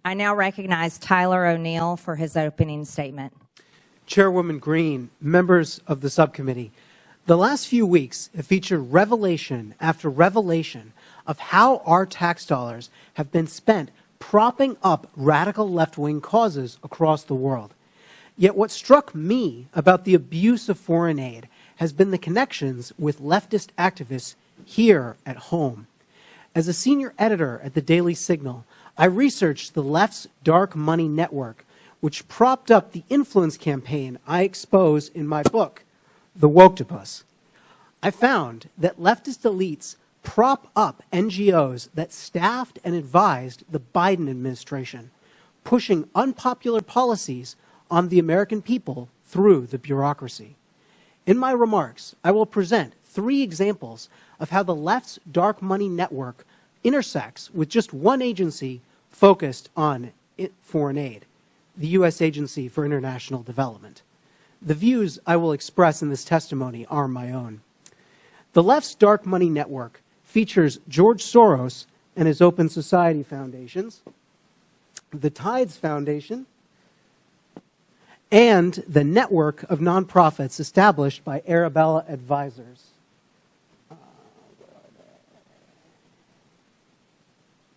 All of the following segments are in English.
I now recognize Tyler O'Neill for his opening statement. Chairwoman Green, members of the subcommittee, the last few weeks have featured revelation after revelation of how our tax dollars have been spent propping up radical left-wing causes across the world. Yet what struck me about the abuse of foreign aid has been the connections with leftist activists here at home. As a senior editor at the Daily Signal, I researched the left's dark money network, which propped up the influence campaign I expose in my book, The Woktopus. I found that leftist elites prop up NGOs that staffed and advised the Biden administration, pushing unpopular policies on the American people through the bureaucracy. In my remarks, I will present 3 examples of how the left's dark money network intersects with just one agency focused on foreign aid, the U.S. Agency for International Development. The views I will express in this testimony are my own. The left's dark money network features George Soros and his Open Society Foundations, the Tides Foundation, and the network of nonprofits established by Arabella Advisors.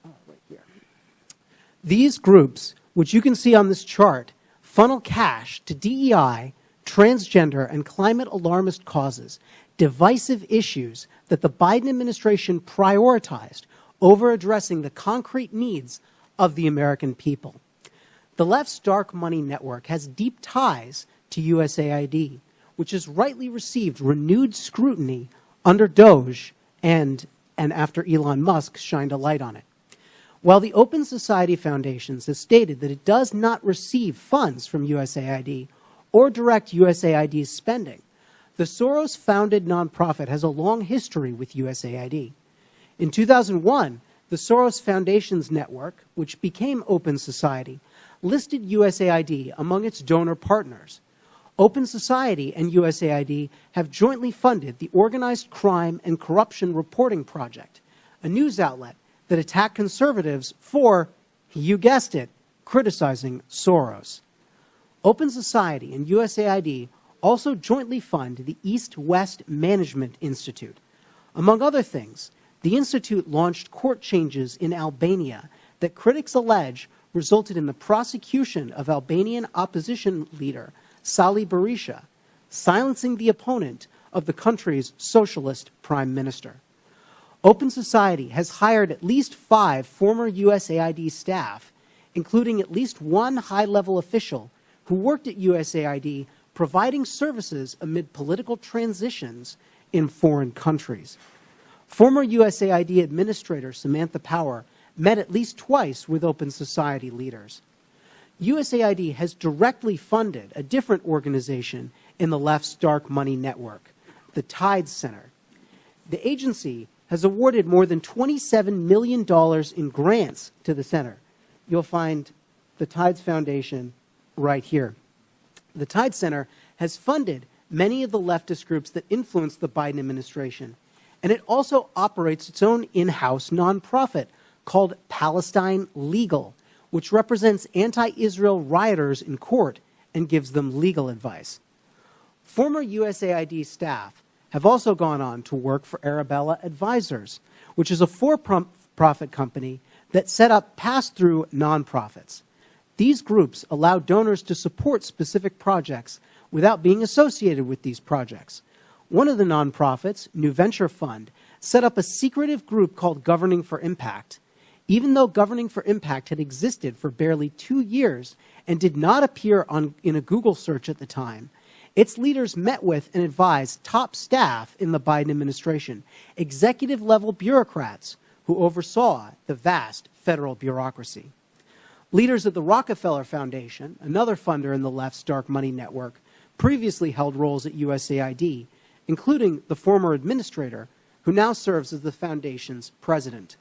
Right here. These groups, which you can see on this chart, funnel cash to DEI, transgender, and climate alarmist causes, divisive issues that the Biden administration prioritized over addressing the concrete needs of the American people. The left's dark money network has deep ties to USAID, which has rightly received renewed scrutiny under DOGE and after Elon Musk shined a light on it. While the Open Society Foundations has stated that it does not receive funds from USAID or direct USAID's spending, the Soros-founded nonprofit has a long history with USAID. In 2001, the Soros Foundations Network, which became Open Society, listed USAID among its donor partners. Open Society and USAID have jointly funded the Organized Crime and Corruption Reporting Project, a news outlet that attacked conservatives for, you guessed it, criticizing Soros. Open Society and USAID also jointly fund the East-West Management Institute. Among other things, the institute launched court changes in Albania that critics allege resulted in the prosecution of Albanian opposition leader Sali Berisha, silencing the opponent of the country's socialist prime minister. Open Society has hired at least 5 former USAID staff, including at least one high-level official who worked at USAID providing services amid political transitions in foreign countries. Former USAID Administrator Samantha Power met at least twice with Open Society leaders. USAID has directly funded a different organization in the left's dark money network, the Tides Center. The agency has awarded more than $27 million in grants to the center. You'll find the Tides Foundation right here. The Tides Center has funded many of the leftist groups that influence the Biden administration, and it also operates its own in-house nonprofit called Palestine Legal, which represents anti-Israel rioters in court and gives them legal advice. Former USAID staff have also gone on to work for Arabella Advisors, which is a for-profit company that set up pass-through nonprofits. These groups allow donors to support specific projects without being associated with these projects. One of the nonprofits, New Venture Fund, set up a secretive group called Governing for Impact. Even though Governing for Impact had existed for barely 2 years and did not appear in a Google search at the time, its leaders met with and advised top staff in the Biden administration, executive-level bureaucrats who oversaw the vast federal bureaucracy. Leaders at the Rockefeller Foundation, another funder in the left's dark money network, previously held roles at USAID, including the former administrator, who now serves as the foundation's president.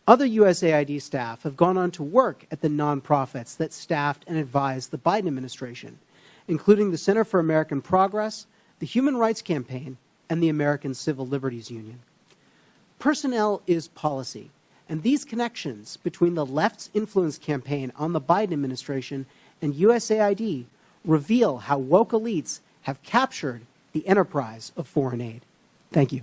Other USAID staff have gone on to work at the nonprofits that staffed and advised the Biden administration, including the Center for American Progress, the Human Rights Campaign, and the American Civil Liberties Union. Personnel is policy, And these connections between the left's influence campaign on the Biden administration and USAID reveal how woke elites have captured the enterprise of foreign aid. Thank you.